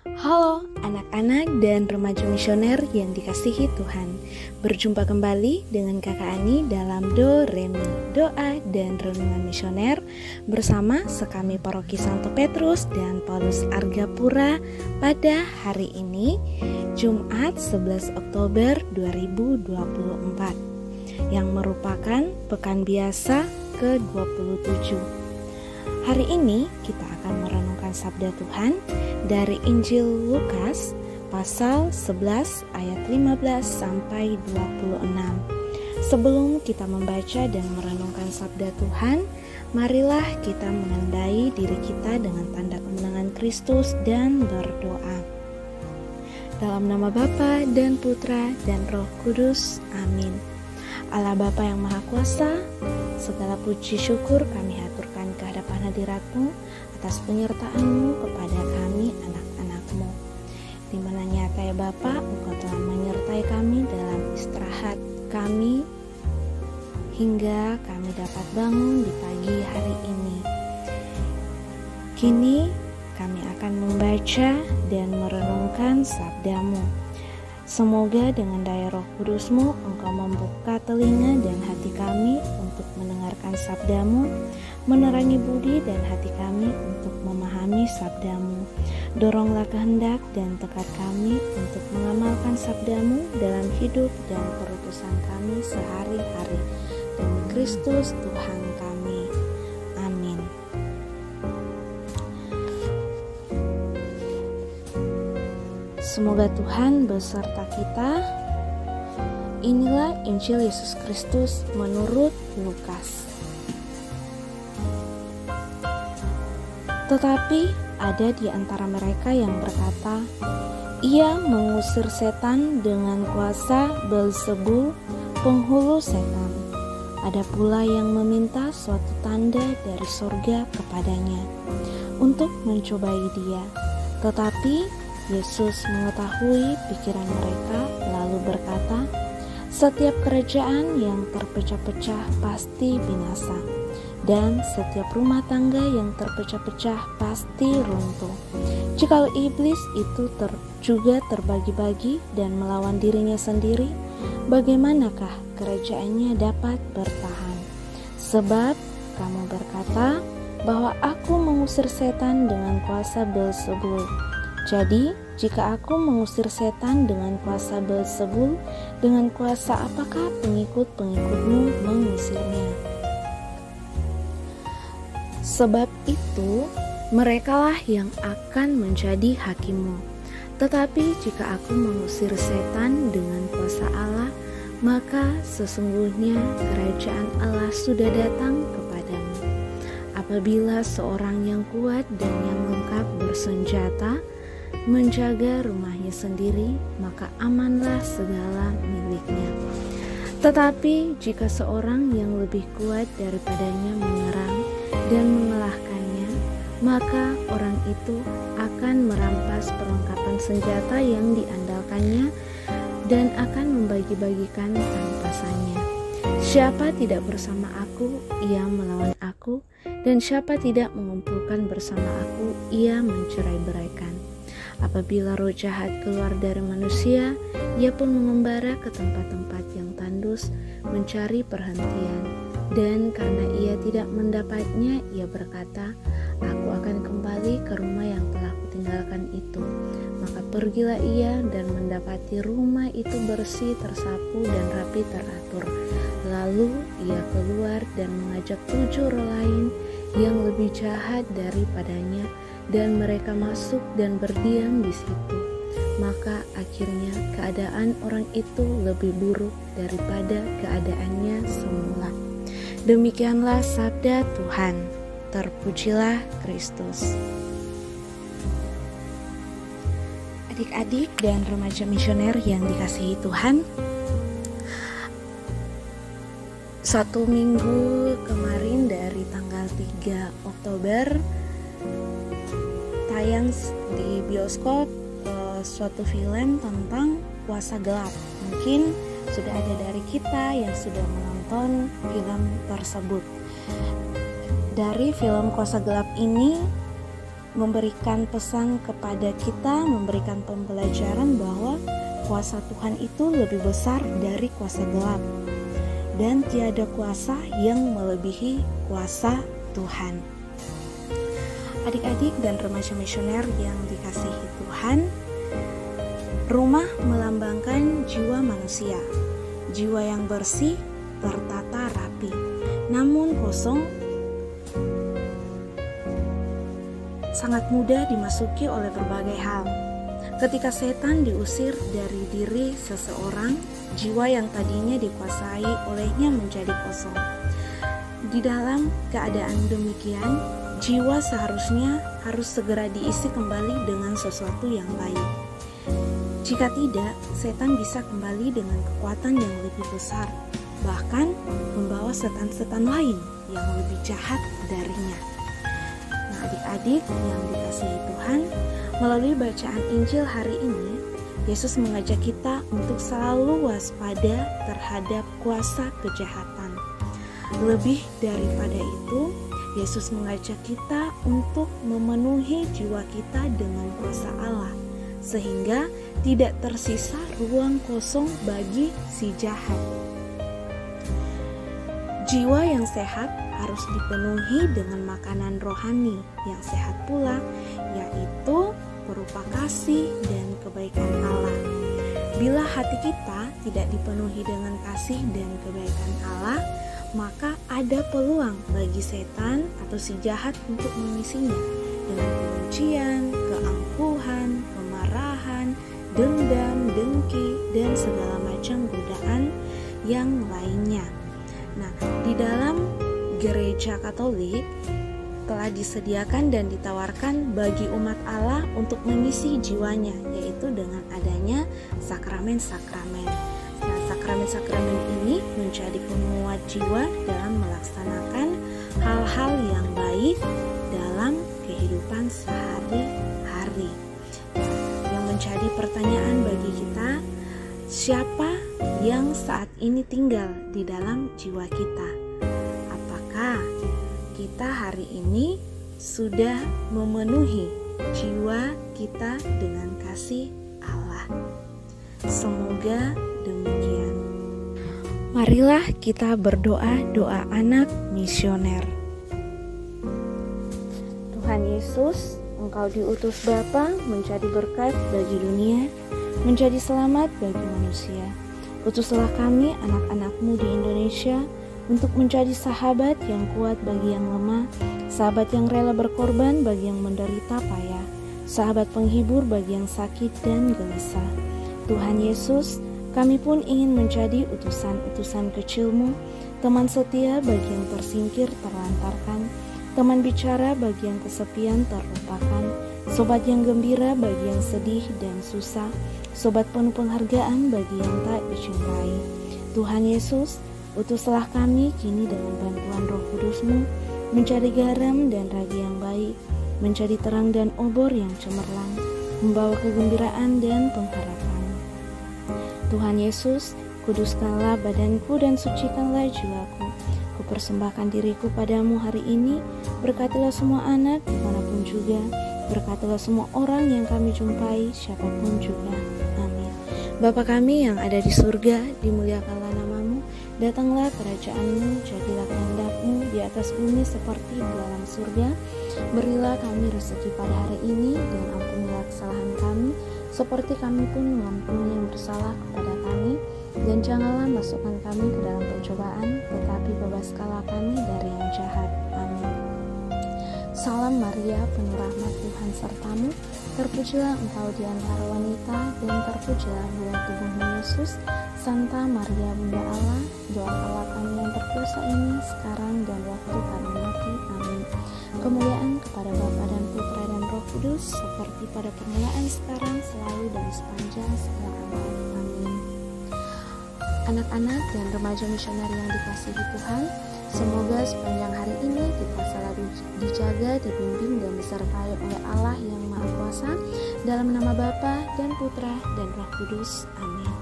Halo anak-anak dan remaja misioner yang dikasihi Tuhan. Berjumpa kembali dengan Kakak Ani dalam Do Remi, doa dan renungan misioner bersama sekami Paroki Santo Petrus dan Paulus Argapura pada hari ini, Jumat 11 Oktober 2024, yang merupakan Pekan Biasa ke-27. Hari ini kita akan merenungkan sabda Tuhan dari Injil Lukas pasal 11 ayat 15 sampai 26. Sebelum kita membaca dan merenungkan sabda Tuhan, marilah kita menandai diri kita dengan tanda kemenangan Kristus dan berdoa. Dalam nama Bapa dan Putra dan Roh Kudus, amin. Allah Bapa yang Maha Kuasa, segala puji syukur kami haturkan ke hadapan hadirat-Mu atas penyertaan-Mu kepada kami anak-anak-Mu. Di mana nyata ya Bapa, Engkau telah menyertai kami dalam istirahat kami hingga kami dapat bangun di pagi hari ini. Kini kami akan membaca dan merenungkan sabda-Mu. Semoga dengan daya Roh Kudus-Mu Engkau membuka telinga dan hati kami untuk mendengarkan sabda-Mu, menerangi budi dan hati kami untuk memahami sabda-Mu. Doronglah kehendak dan tekad kami untuk mengamalkan sabda-Mu dalam hidup dan perutusan kami sehari-hari. Demi Kristus Tuhan kami. Amin. Semoga Tuhan beserta kita. Inilah Injil Yesus Kristus menurut Lukas. Tetapi ada di antara mereka yang berkata, "Ia mengusir setan dengan kuasa Beelzebul, penghulu setan." Ada pula yang meminta suatu tanda dari surga kepadanya untuk mencobai dia. Tetapi Yesus mengetahui pikiran mereka, lalu berkata, "Setiap kerajaan yang terpecah-pecah pasti binasa, dan setiap rumah tangga yang terpecah-pecah pasti runtuh. Jikalau iblis itu juga terbagi-bagi dan melawan dirinya sendiri, bagaimanakah kerajaannya dapat bertahan? Sebab kamu berkata bahwa aku mengusir setan dengan kuasa Beelzebul. Jadi, jika aku mengusir setan dengan kuasa Beelzebul, dengan kuasa apakah pengikut-pengikutmu mengusirnya? Sebab itu, merekalah yang akan menjadi hakimmu. Tetapi jika aku mengusir setan dengan kuasa Allah, maka sesungguhnya kerajaan Allah sudah datang kepadamu. Apabila seorang yang kuat dan yang lengkap bersenjata menjaga rumahnya sendiri, maka amanlah segala miliknya. Tetapi jika seorang yang lebih kuat daripadanya menyerang dan mengalahkannya, maka orang itu akan merampas perlengkapan senjata yang diandalkannya dan akan membagi-bagikan rampasannya. Siapa tidak bersama aku, ia melawan aku, dan siapa tidak mengumpulkan bersama aku, ia mencerai-beraikan. Apabila roh jahat keluar dari manusia, ia pun mengembara ke tempat-tempat yang tandus mencari perhentian. Dan karena ia tidak mendapatnya, ia berkata, "Aku akan kembali ke rumah yang telah kutinggalkan itu." Maka pergilah ia dan mendapati rumah itu bersih, tersapu, dan rapi teratur. Lalu ia keluar dan mengajak 7 roh lain yang lebih jahat daripadanya, dan mereka masuk dan berdiam di situ. Maka akhirnya keadaan orang itu lebih buruk daripada keadaannya semula. Demikianlah sabda Tuhan. Terpujilah Kristus. Adik-adik dan remaja misioner yang dikasihi Tuhan, satu minggu kemarin dari tanggal 3 Oktober tayang di bioskop suatu film tentang kuasa gelap. Mungkin sudah ada dari kita yang sudah menonton film tersebut. Dari film Kuasa Gelap ini memberikan pesan kepada kita, memberikan pembelajaran bahwa kuasa Tuhan itu lebih besar dari kuasa gelap, dan tiada kuasa yang melebihi kuasa Tuhan. Adik-adik dan remaja misioner yang dikasihi Tuhan, rumah melambangkan jiwa manusia, jiwa yang bersih, tertata rapi, namun kosong, sangat mudah dimasuki oleh berbagai hal. Ketika setan diusir dari diri seseorang, jiwa yang tadinya dikuasai olehnya menjadi kosong. Di dalam keadaan demikian, jiwa seharusnya harus segera diisi kembali dengan sesuatu yang baik. Jika tidak, setan bisa kembali dengan kekuatan yang lebih besar, bahkan membawa setan-setan lain yang lebih jahat darinya. Nah, adik-adik yang dikasihi Tuhan, melalui bacaan Injil hari ini, Yesus mengajak kita untuk selalu waspada terhadap kuasa kejahatan. Lebih daripada itu, Yesus mengajak kita untuk memenuhi jiwa kita dengan kuasa Allah, sehingga tidak tersisa ruang kosong bagi si jahat. Jiwa yang sehat harus dipenuhi dengan makanan rohani yang sehat pula, yaitu berupa kasih dan kebaikan Allah. Bila hati kita tidak dipenuhi dengan kasih dan kebaikan Allah, maka ada peluang bagi setan atau si jahat untuk mengisinya dengan kebencian, keangkuhan, kemarahan, dendam, dengki, dan segala macam godaan yang lainnya. Nah, di dalam gereja Katolik telah disediakan dan ditawarkan bagi umat Allah untuk mengisi jiwanya, yaitu dengan adanya sakramen-sakramen. Nah, sakramen-sakramen ini menjadi penguat jiwa dalam melaksanakan hal-hal yang baik dalam kehidupan sehari-hari. Yang menjadi pertanyaan bagi kita, siapa yang saat ini tinggal di dalam jiwa kita? Apakah kita hari ini sudah memenuhi jiwa kita dengan kasih Allah? Semoga demikian. Marilah kita berdoa doa anak misioner. Tuhan Yesus, Engkau diutus Bapa menjadi berkat bagi dunia, menjadi selamat bagi manusia. Utuslah kami anak-anak-Mu di Indonesia untuk menjadi sahabat yang kuat bagi yang lemah, sahabat yang rela berkorban bagi yang menderita payah, sahabat penghibur bagi yang sakit dan gelisah. Tuhan Yesus, kami pun ingin menjadi utusan-utusan kecil-Mu, teman setia bagi yang tersingkir terlantarkan, teman bicara bagi yang kesepian terlupakan, sobat yang gembira bagi yang sedih dan susah, sobat penuh penghargaan bagi yang tak dicintai. Tuhan Yesus, utuslah kami kini dengan bantuan Roh Kudus-Mu, menjadi garam dan ragi yang baik, menjadi terang dan obor yang cemerlang, membawa kegembiraan dan pengharapan. Tuhan Yesus, kuduskanlah badanku dan sucikanlah jiwaku. Kupersembahkan diriku padamu hari ini, berkatilah semua anak dimanapun juga, berkatilah semua orang yang kami jumpai, siapapun juga. Amin. Bapa kami yang ada di surga, dimuliakanlah nama-Mu, datanglah kerajaan-Mu, jadilah kehendak-Mu di atas bumi seperti di dalam surga. Berilah kami rezeki pada hari ini, dan ampunilah kesalahan kami, seperti kami pun mengampuni yang bersalah kepada kami. Dan janganlah masukkan kami ke dalam pencobaan, tetapi bebaskanlah kami dari yang jahat. Amin. Salam Maria, penuh rahmat, Tuhan sertamu, terpujilah engkau di antara wanita, dan terpujilah buah tubuhmu Yesus. Santa Maria Bunda Allah, doakanlah kami yang berdosa ini sekarang dan waktu kami mati. Amin. Kemuliaan kepada Bapa dan Putra dan Roh Kudus, seperti pada permulaan, sekarang, selalu, dan sepanjang segala abad. Amin. Anak-anak dan remaja misioner yang dikasihi Tuhan, semoga sepanjang hari ini kita selalu dijaga, dibimbing, dan disertai oleh Allah yang Maha Kuasa, dalam nama Bapa dan Putra dan Roh Kudus. Amin.